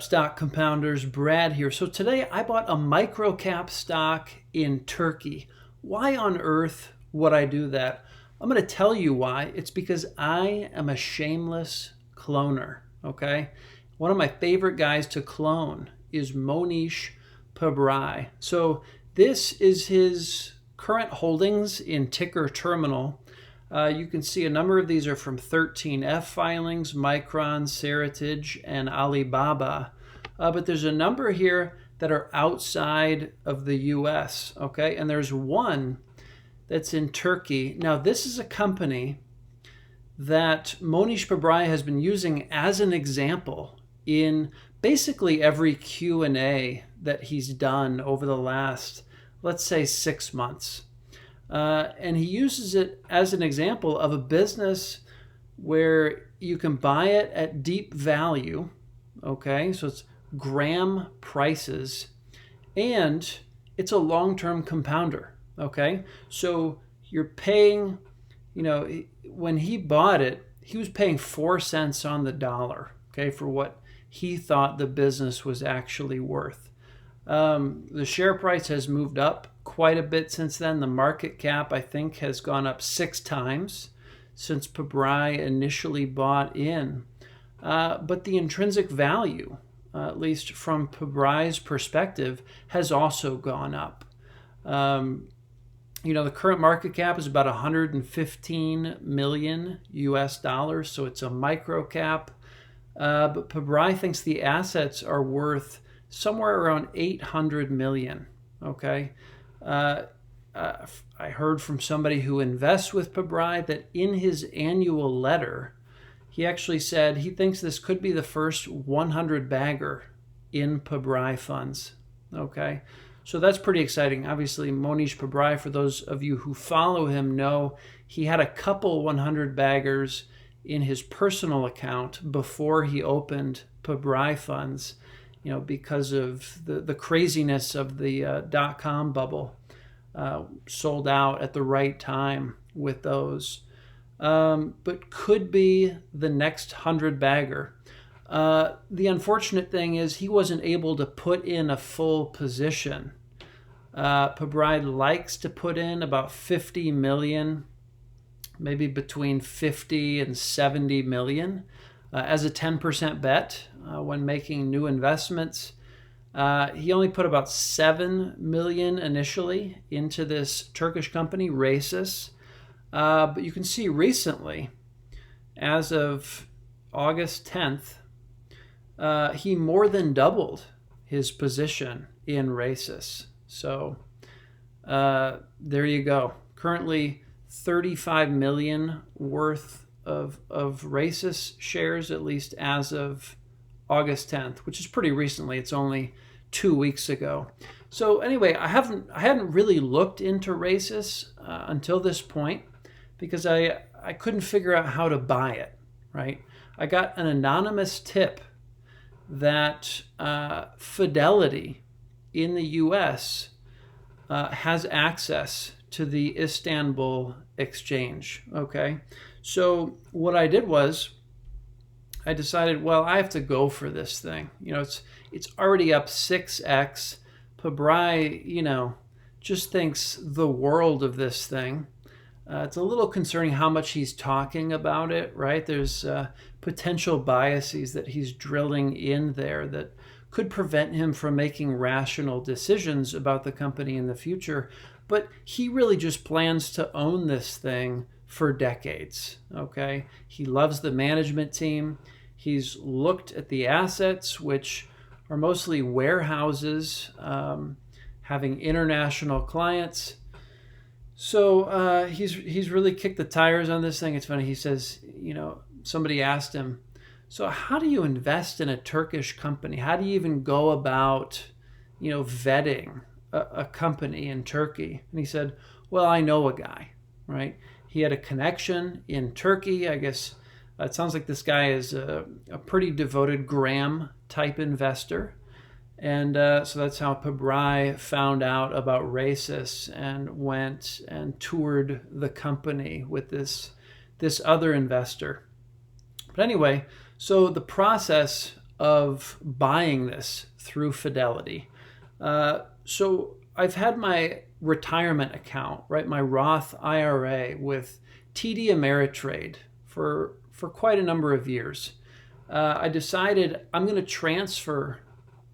Stock compounders, Brad here. So today I bought a microcap stock in Turkey. Why on earth would I do that? I'm going to tell you why. It's because I am a shameless cloner, okay? One of my favorite guys to clone is Mohnish Pabrai. So this is his current holdings in ticker terminal. You can see a number of these are from 13F filings, Micron, Seritage, and Alibaba. But there's a number here that are outside of the US, okay? And there's one that's in Turkey. Now, this is a company that Mohnish Pabrai has been using as an example in basically every Q&A that he's done over the last, let's say, 6 months. And he uses it as an example of a business where you can buy it at deep value, okay? So it's gram prices, and it's a long-term compounder, okay? So you're paying, when he bought it, he was paying 4 cents on the dollar, okay, for what he thought the business was actually worth. The share price has moved up quite a bit since then. The market cap, I think, has gone up 6 times since Pabrai initially bought in. But the intrinsic value, at least from Pabrai's perspective, has also gone up. The current market cap is about 115 million US dollars, so it's a micro cap. But Pabrai thinks the assets are worth somewhere around 800 million, okay? I heard from somebody who invests with Pabrai that in his annual letter, he actually said he thinks this could be the first 100 bagger in Pabrai funds, okay? So that's pretty exciting. Obviously, Mohnish Pabrai, for those of you who follow him, know he had a couple 100 baggers in his personal account before he opened Pabrai funds, because of the craziness of the dot-com bubble. Sold out at the right time with those. But could be the next 100 bagger. The unfortunate thing is he wasn't able to put in a full position. Pabrai likes to put in about 50 million, maybe between 50 and 70 million as a 10% bet when making new investments. He only put about 7 million initially into this Turkish company, Rasis. But you can see recently, as of August 10th, he more than doubled his position in Rasis. So there you go. Currently 35 million worth of Rasis shares, at least as of August 10th, which is pretty recently. It's only 2 weeks ago. So anyway, I hadn't really looked into Rasis until this point because I couldn't figure out how to buy it, right? I got an anonymous tip that Fidelity in the US has access to the Istanbul exchange, okay? So what I did was I decided, well, I have to go for this thing. It's already up 6x. Pabrai, just thinks the world of this thing. It's a little concerning how much he's talking about it, right? There's potential biases that he's drilling in there that could prevent him from making rational decisions about the company in the future. But he really just plans to own this thing for decades, okay? He loves the management team. He's looked at the assets, which are mostly warehouses, having international clients. So he's really kicked the tires on this thing. It's funny. He says, somebody asked him, so how do you invest in a Turkish company? How do you even go about, vetting a company in Turkey? And he said, well, I know a guy, right? He had a connection in Turkey. I guess it sounds like this guy is a pretty devoted Graham type investor. And so that's how Pabrai found out about Rasis and went and toured the company with this other investor. But anyway, so the process of buying this through Fidelity. So I've had my retirement account, right, my Roth IRA with TD Ameritrade for quite a number of years. I decided I'm going to transfer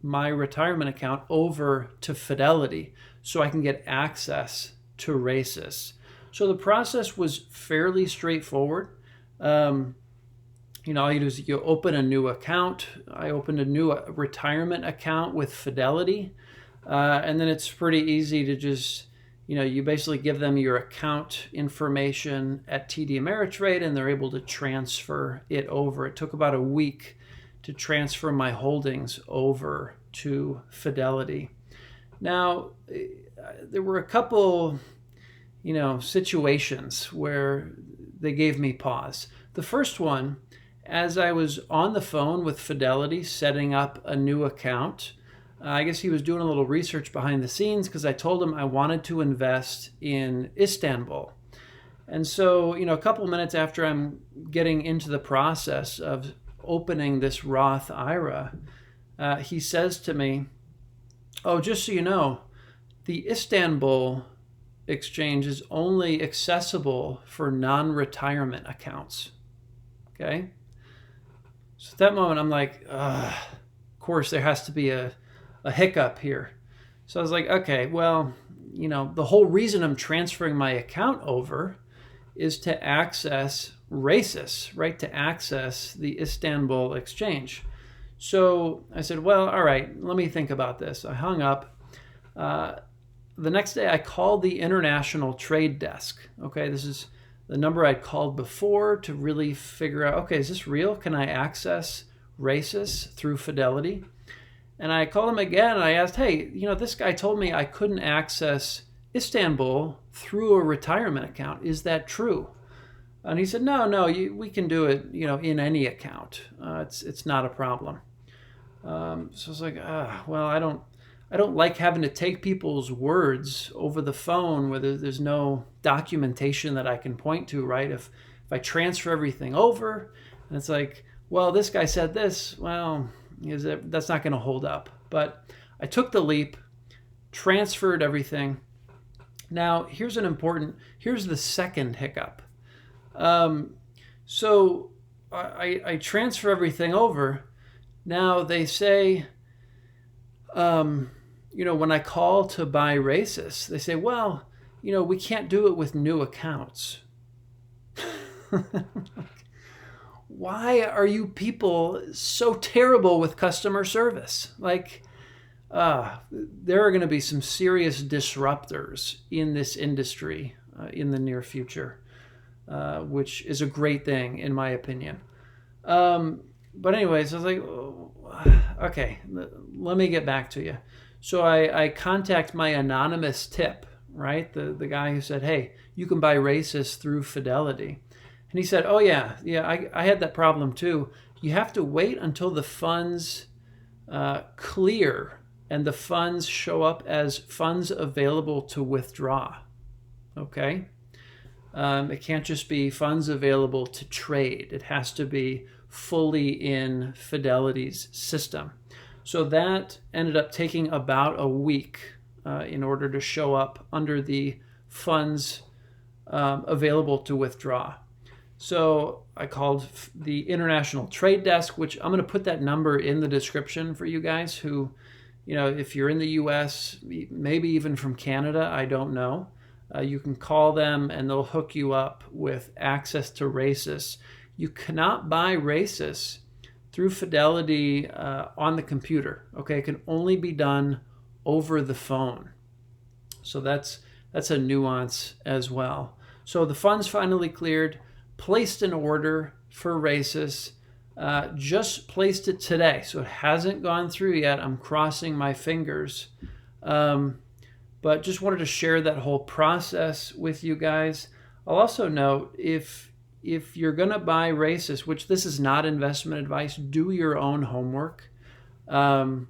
my retirement account over to Fidelity so I can get access to RACIS. So the process was fairly straightforward. All you do is you open a new account. I opened a new retirement account with Fidelity. And then it's pretty easy to just, you basically give them your account information at TD Ameritrade and they're able to transfer it over. It took about a week to transfer my holdings over to Fidelity. Now, there were a couple, situations where they gave me pause. The first one, as I was on the phone with Fidelity setting up a new account, I guess he was doing a little research behind the scenes because I told him I wanted to invest in Istanbul. And so, a couple minutes after I'm getting into the process of opening this Roth IRA, he says to me, "Oh, just so you know, the Istanbul exchange is only accessible for non-retirement accounts." Okay? So at that moment, I'm like, of course, there has to be a hiccup here. So I was like, okay, well, the whole reason I'm transferring my account over is to access RACIS, right? To access the Istanbul exchange. So I said, well, all right, let me think about this. I hung up. The next day I called the International Trade Desk. Okay, this is the number I'd called before to really figure out, okay, is this real? Can I access RACIS through Fidelity? And I called him again and I asked, hey, this guy told me I couldn't access Istanbul through a retirement account. Is that true? And he said, no, we can do it, in any account. It's not a problem. So I was like, well, I don't like having to take people's words over the phone where there's no documentation that I can point to, right? If I transfer everything over and it's like, well, this guy said this, well, that's not going to hold up. But I took the leap, transferred everything. Now, here's the second hiccup. So I transfer everything over. Now they say, when I call to buy RACIS, they say, well, we can't do it with new accounts. Why are you people so terrible with customer service? Like, there are going to be some serious disruptors in this industry in the near future, which is a great thing, in my opinion. But anyways, I was like, okay, let me get back to you. So I contact my anonymous tip, right? The guy who said, hey, you can buy RACIS through Fidelity. And he said, oh, yeah, I had that problem too. You have to wait until the funds clear and the funds show up as funds available to withdraw, okay? It can't just be funds available to trade. It has to be fully in Fidelity's system. So that ended up taking about a week in order to show up under the funds available to withdraw. So I called the International Trade Desk, which I'm going to put that number in the description for you guys who, if you're in the US, maybe even from Canada, I don't know. You can call them and they'll hook you up with access to RACIS. You cannot buy RACIS through Fidelity on the computer. Okay, it can only be done over the phone. So that's a nuance as well. So the funds finally cleared, placed an order for RACIS, just placed it today. So it hasn't gone through yet. I'm crossing my fingers. But just wanted to share that whole process with you guys. I'll also note if you're going to buy RACIS, which this is not investment advice, do your own homework. But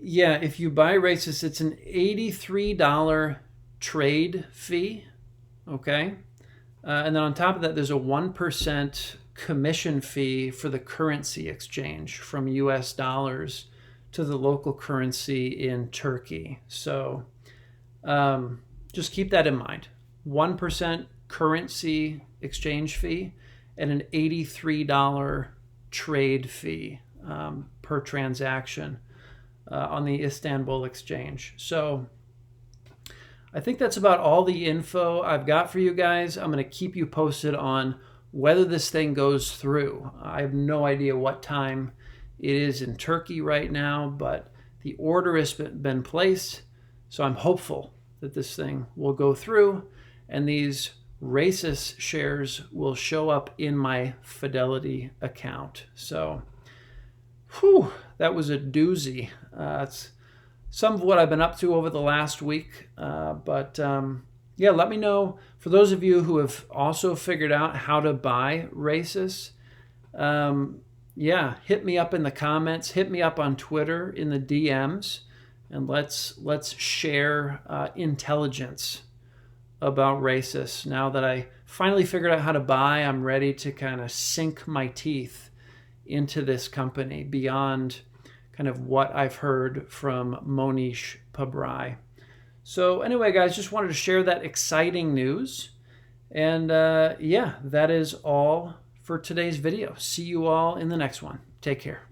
yeah, if you buy RACIS, it's an $83 trade fee, okay? And then on top of that, there's a 1% commission fee for the currency exchange from US dollars to the local currency in Turkey. So just keep that in mind. 1% currency exchange fee and an $83 trade fee per transaction on the Istanbul exchange. So I think that's about all the info I've got for you guys. I'm going to keep you posted on whether this thing goes through. I have no idea what time it is in Turkey right now, but the order has been placed, so I'm hopeful that this thing will go through and these Raisis shares will show up in my Fidelity account. So, whew, that was a doozy. It's some of what I've been up to over the last week, yeah, let me know, for those of you who have also figured out how to buy Raisis, yeah, hit me up in the comments, hit me up on Twitter in the DMs, and let's share intelligence about Raisis. Now that I finally figured out how to buy, I'm ready to kind of sink my teeth into this company beyond kind of what I've heard from Mohnish Pabrai. So anyway, guys, just wanted to share that exciting news. And yeah, that is all for today's video. See you all in the next one. Take care.